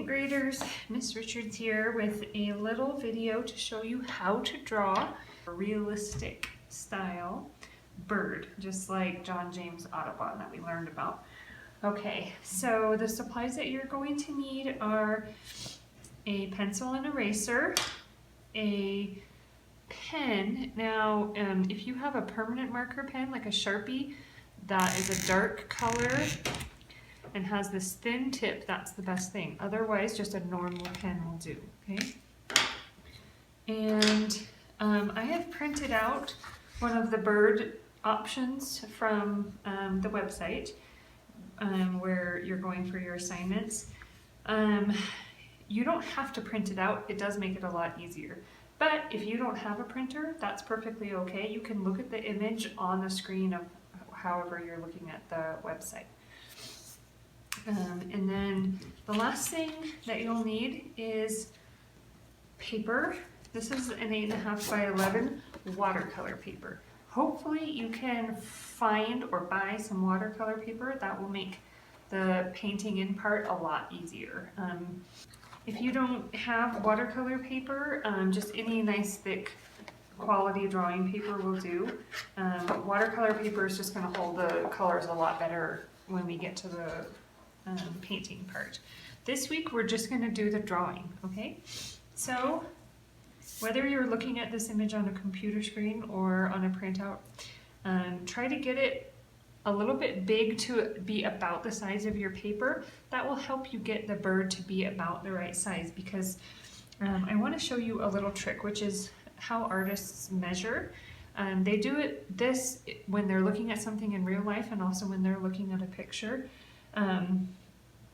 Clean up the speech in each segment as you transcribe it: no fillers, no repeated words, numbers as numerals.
second graders, Miss Richards here with a little video to show you how to draw a realistic style bird, just like John James Audubon that we learned about. Okay, so the supplies that you're going to need are a pencil and eraser, a pen. Now, if you have a permanent marker pen, like a Sharpie, that is a dark color and has this thin tip, that's the best thing. Otherwise, just a normal pen will do, okay? And I have printed out one of the bird options from the website where you're going for your assignments. You don't have to print it out, it does make it a lot easier. But if you don't have a printer, that's perfectly okay. You can look at the image on the screen of however you're looking at the website. And then the last thing that you'll need is paper. This is an 8.5 by 11 watercolor paper. Hopefully you can find or buy some watercolor paper. That will make the painting in part a lot easier. If you don't have watercolor paper, just any nice thick quality drawing paper will do. Watercolor paper is just going to hold the colors a lot better when we get to the painting part. This week we're just going to do the drawing, okay? So whether you're looking at this image on a computer screen or on a printout, try to get it a little bit big to be about the size of your paper. That will help you get the bird to be about the right size, because I want to show you a little trick, which is how artists measure. They do this when they're looking at something in real life and also when they're looking at a picture.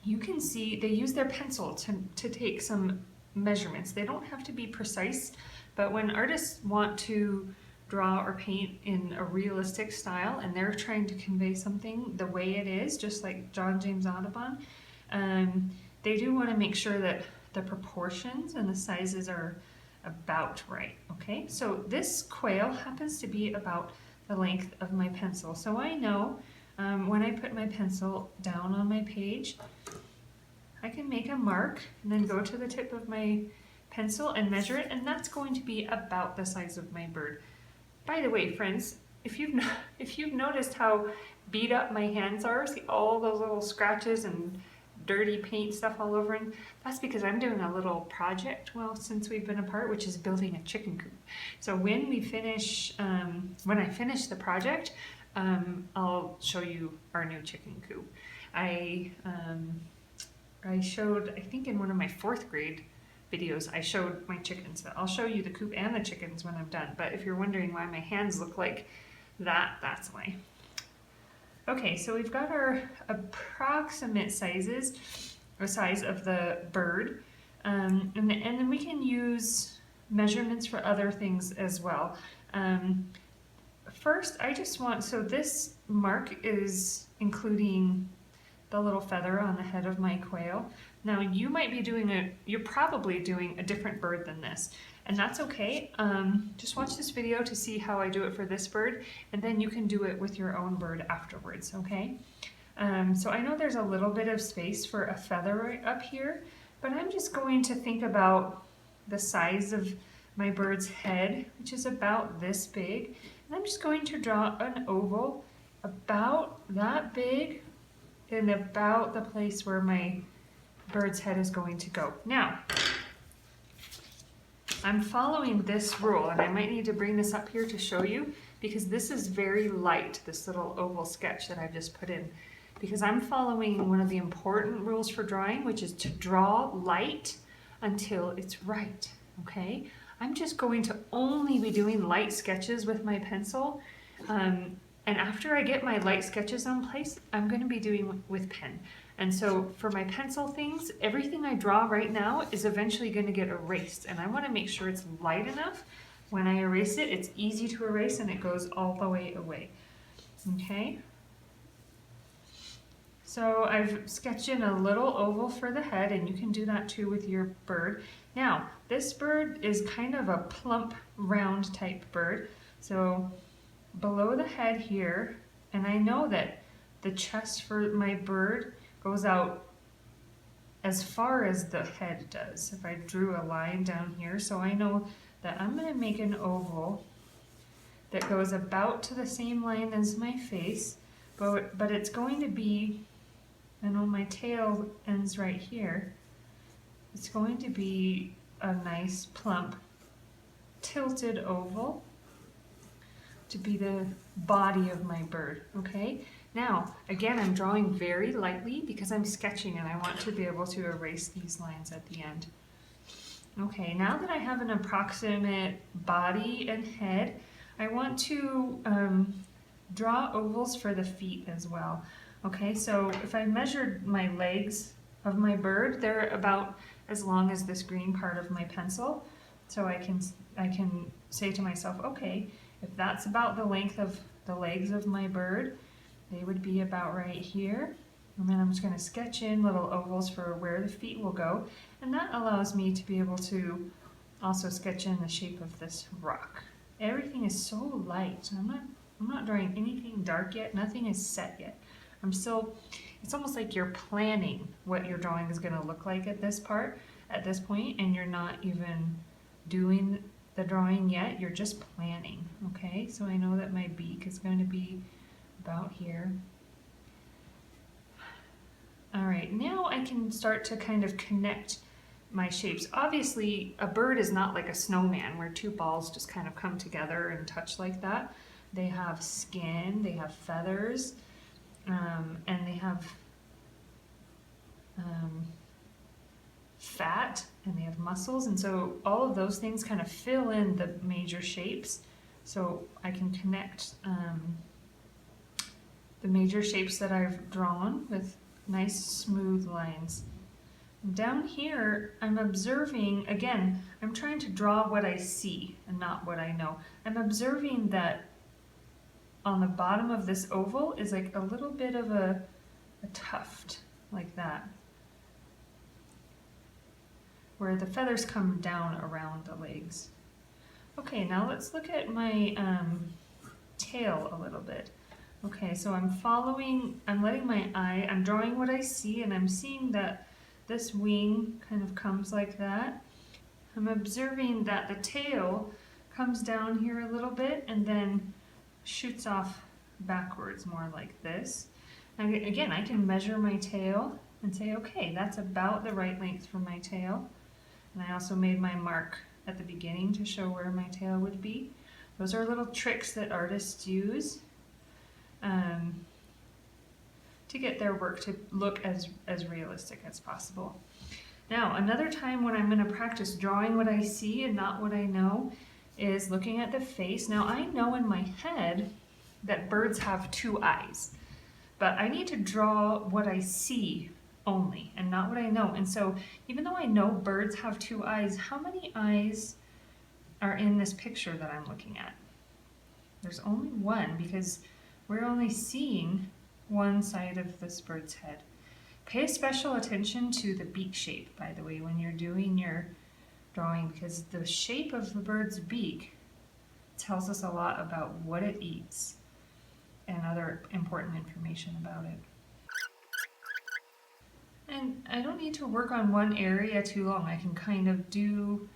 You can see they use their pencil to take some measurements. They don't have to be precise, but when artists want to draw or paint in a realistic style and they're trying to convey something the way it is, just like John James Audubon, they do want to make sure that the proportions and the sizes are about right, okay? So this quail happens to be about the length of my pencil. So I know when I put my pencil down on my page, I can make a mark and then go to the tip of my pencil and measure it, and that's going to be about the size of my bird. By the way, friends, if you've noticed how beat up my hands are, see all those little scratches and dirty paint stuff all over them, that's because I'm doing a little project, well, since we've been apart, which is building a chicken coop. So when we finish, when I finish the project, I'll show you our new chicken coop. I showed, I think in one of my 4th grade videos, I showed my chickens. I'll show you the coop and the chickens when I'm done, but if you're wondering why my hands look like that, that's why. Okay, so we've got our approximate sizes, or size of the bird, and then we can use measurements for other things as well. First, I just want, so this mark is including the little feather on the head of my quail. Now you might be doing you're probably doing a different bird than this, and that's okay. Just watch this video to see how I do it for this bird, and then you can do it with your own bird afterwards, okay? So I know there's a little bit of space for a feather right up here, but I'm just going to think about the size of my bird's head, which is about this big, and I'm just going to draw an oval about that big and about the place where my bird's head is going to go. Now, I'm following this rule, and I might need to bring this up here to show you, because this is very light, this little oval sketch that I've just put in, because I'm following one of the important rules for drawing, which is to draw light until it's right, okay? I'm just going to only be doing light sketches with my pencil, and after I get my light sketches in place, I'm going to be doing with pen. And so for my pencil things, everything I draw right now is eventually going to get erased. And I want to make sure it's light enough. When I erase it, it's easy to erase and it goes all the way away. Okay? So I've sketched in a little oval for the head, and you can do that too with your bird. Now, this bird is kind of a plump, round type bird. So below the head here, and I know that the chest for my bird goes out as far as the head does. If I drew a line down here, so I know that I'm going to make an oval that goes about to the same line as my face, but it's going to be, I know my tail ends right here, it's going to be a nice plump tilted oval to be the body of my bird, okay? Now, again, I'm drawing very lightly because I'm sketching and I want to be able to erase these lines at the end. Okay, now that I have an approximate body and head, I want to draw ovals for the feet as well. Okay, so if I measured my legs of my bird, they're about as long as this green part of my pencil. So I can say to myself, okay, if that's about the length of the legs of my bird, they would be about right here. And then I'm just going to sketch in little ovals for where the feet will go. And that allows me to be able to also sketch in the shape of this rock. Everything is so light. I'm not drawing anything dark yet. Nothing is set yet. It's almost like you're planning what your drawing is going to look like at this point, and you're not even doing the drawing yet. You're just planning, okay? So I know that my beak is going to be about here. All right, now I can start to kind of connect my shapes. Obviously, a bird is not like a snowman where two balls just kind of come together and touch like that. They have skin, they have feathers, and they have fat, and they have muscles, and so all of those things kind of fill in the major shapes. So I can connect the major shapes that I've drawn with nice smooth lines. Down here, I'm observing, again, I'm trying to draw what I see and not what I know. I'm observing that on the bottom of this oval is like a little bit of a tuft, like that, where the feathers come down around the legs. Okay, now let's look at my tail a little bit. Okay, so I'm letting my eye, I'm drawing what I see, and I'm seeing that this wing kind of comes like that. I'm observing that the tail comes down here a little bit and then shoots off backwards more like this. And again, I can measure my tail and say, okay, that's about the right length for my tail. And I also made my mark at the beginning to show where my tail would be. Those are little tricks that artists use to get their work to look as realistic as possible. Now, another time when I'm going to practice drawing what I see and not what I know is looking at the face. Now, I know in my head that birds have two eyes, but I need to draw what I see only and not what I know. And so even though I know birds have two eyes, how many eyes are in this picture that I'm looking at? There's only one, because we're only seeing one side of this bird's head. Pay special attention to the beak shape, by the way, when you're doing your drawing, because the shape of the bird's beak tells us a lot about what it eats and other important information about it. And I don't need to work on one area too long. I can kind of do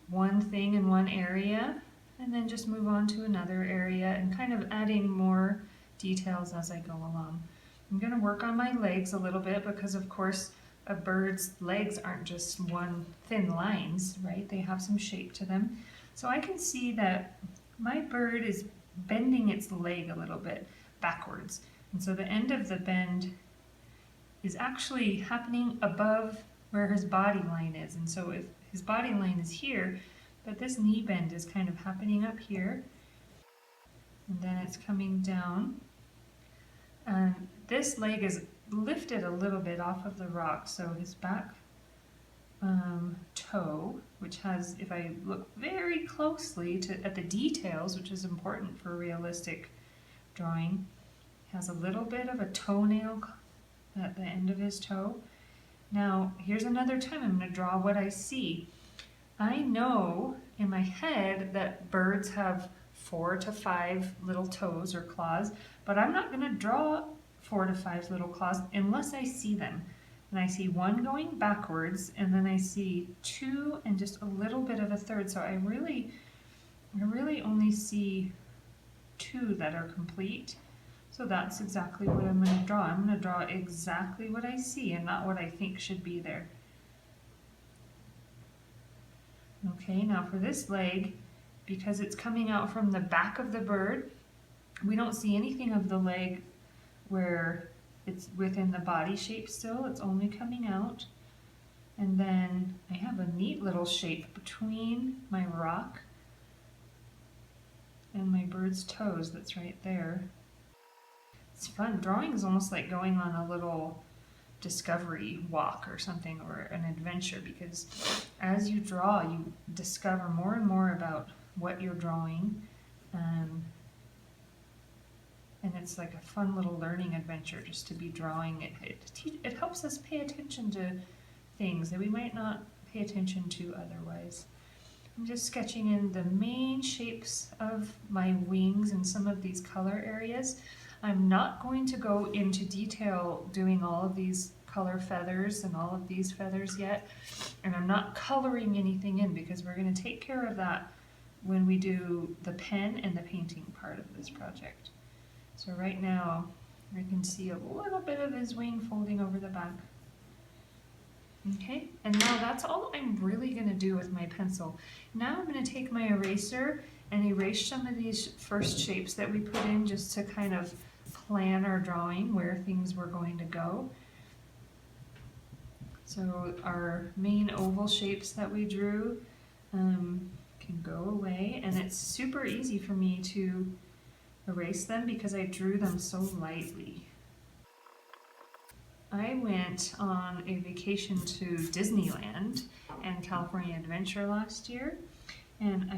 one thing in one area and then just move on to another area and kind of adding more details as I go along. I'm going to work on my legs a little bit because, of course, a bird's legs aren't just one thin lines, right? They have some shape to them. So I can see that my bird is bending its leg a little bit backwards. And so the end of the bend is actually happening above where his body line is. And so if his body line is here, but this knee bend is kind of happening up here, and then it's coming down. And this leg is lifted a little bit off of the rock, so his back toe, which has, if I look very closely at the details, which is important for realistic drawing, has a little bit of a toenail at the end of his toe. Now, here's another time I'm going to draw what I see. I know in my head that birds have 4 to 5 little toes or claws, but I'm not going to draw 4 to 5 little claws unless I see them. and I see one going backwards, and then I see two and just a little bit of a third. So I really only see two that are complete. So that's exactly what I'm going to draw. I'm going to draw exactly what I see and not what I think should be there. Okay, now for this leg, because it's coming out from the back of the bird, we don't see anything of the leg where it's within the body shape still. It's only coming out. And then I have a neat little shape between my rock and my bird's toes that's right there. It's fun. Drawing is almost like going on a little discovery walk or something, or an adventure, because as you draw you discover more and more about what you're drawing, and it's like a fun little learning adventure just to be drawing. It helps us pay attention to things that we might not pay attention to otherwise. I'm just sketching in the main shapes of my wings and some of these color areas. I'm not going to go into detail doing all of these color feathers and all of these feathers yet, and I'm not coloring anything in because we're going to take care of that when we do the pen and the painting part of this project. So right now I can see a little bit of his wing folding over the back. Okay, and now that's all I'm really going to do with my pencil. Now I'm going to take my eraser and erase some of these first shapes that we put in just to kind of plan our drawing, where things were going to go. So our main oval shapes that we drew can go away, and it's super easy for me to erase them because I drew them so lightly. I went on a vacation to Disneyland and California Adventure last year, and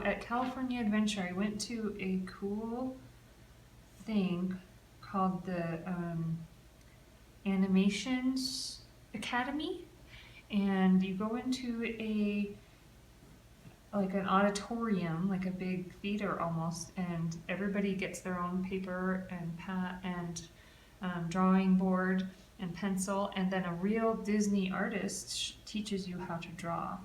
at California Adventure I went to a cool thing called the Animations Academy, and you go into an auditorium, like a big theater almost, and everybody gets their own paper and drawing board and pencil, and then a real Disney artist teaches you how to draw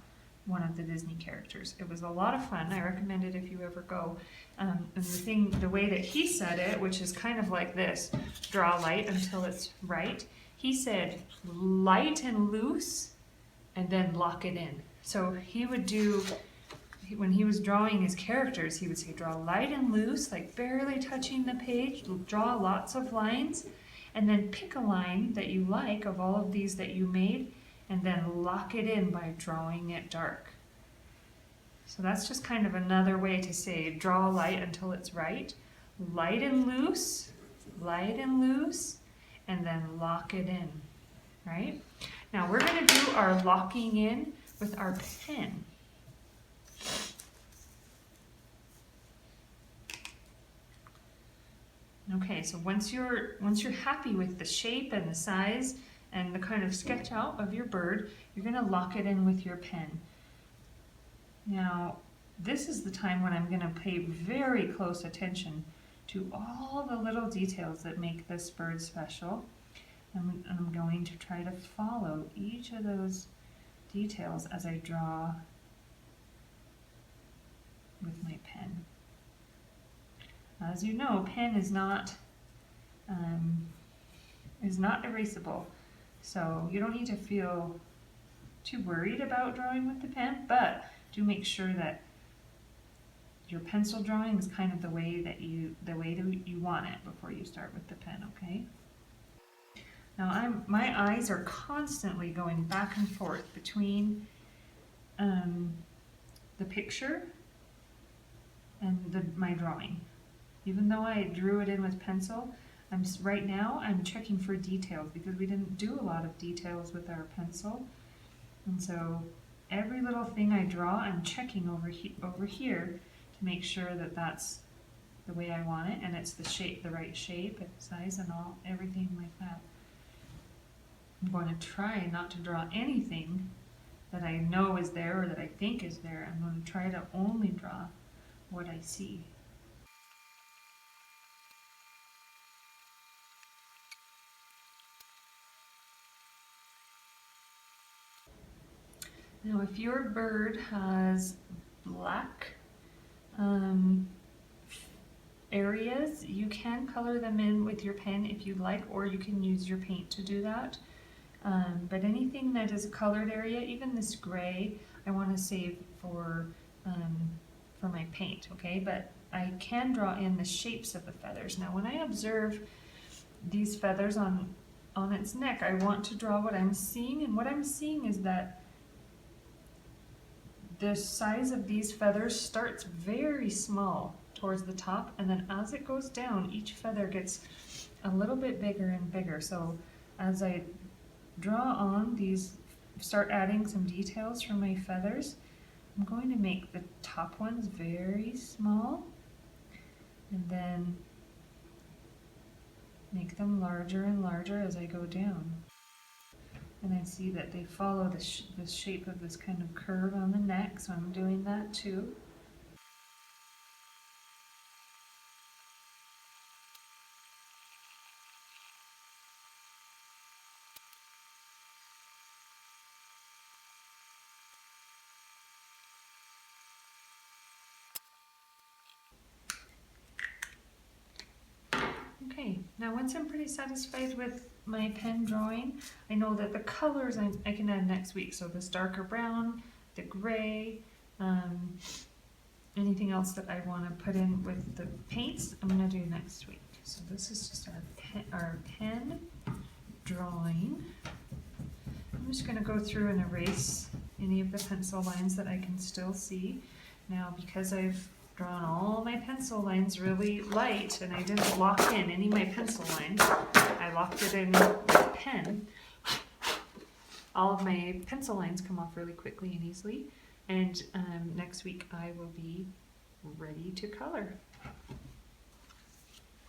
one of the Disney characters. It was a lot of fun. I recommend it if you ever go. And the way that he said it, which is kind of like this: draw light until it's right. He said light and loose, and then lock it in. So he would do, when he was drawing his characters, he would say draw light and loose, like barely touching the page, draw lots of lines, and then pick a line that you like of all of these that you made, and then lock it in by drawing it dark. So that's just kind of another way to say draw light until it's right. Light and loose, and then lock it in, right? Now we're going to do our locking in with our pen. Okay, so once you're happy with the shape and the size and the kind of sketch out of your bird, you're going to lock it in with your pen. Now, this is the time when I'm going to pay very close attention to all the little details that make this bird special. And I'm going to try to follow each of those details as I draw with my pen. As you know, pen is not erasable, so you don't need to feel too worried about drawing with the pen, but do make sure that your pencil drawing is kind of the way that you want it before you start with the pen, okay? Now my eyes are constantly going back and forth between the picture and my drawing. Even though I drew it in with pencil, right now I'm checking for details because we didn't do a lot of details with our pencil. And so every little thing I draw, I'm checking over here to make sure that that's the way I want it, and it's the right shape and size and everything like that. I'm going to try not to draw anything that I know is there or that I think is there. I'm going to try to only draw what I see. Now if your bird has black um, areas, you can color them in with your pen if you'd like, or you can use your paint to do that. But anything that is a colored area, even this gray, I want to save for my paint, okay? But I can draw in the shapes of the feathers. Now when I observe these feathers on its neck, I want to draw what I'm seeing, and what I'm seeing is that the size of these feathers starts very small towards the top, and then as it goes down, each feather gets a little bit bigger and bigger. So as I draw on these, start adding some details from my feathers, I'm going to make the top ones very small and then make them larger and larger as I go down. And I see that they follow the shape of this kind of curve on the neck, so I'm doing that too. Okay, now once I'm pretty satisfied with my pen drawing, I know that the colors I can add next week. So this darker brown, the gray, anything else that I want to put in with the paints, I'm going to do next week. So this is just our pen drawing. I'm just going to go through and erase any of the pencil lines that I can still see. Now because I've drawn all my pencil lines really light and I didn't lock in any of my pencil lines, I locked it in with a pen. All of my pencil lines come off really quickly and easily, and next week I will be ready to color.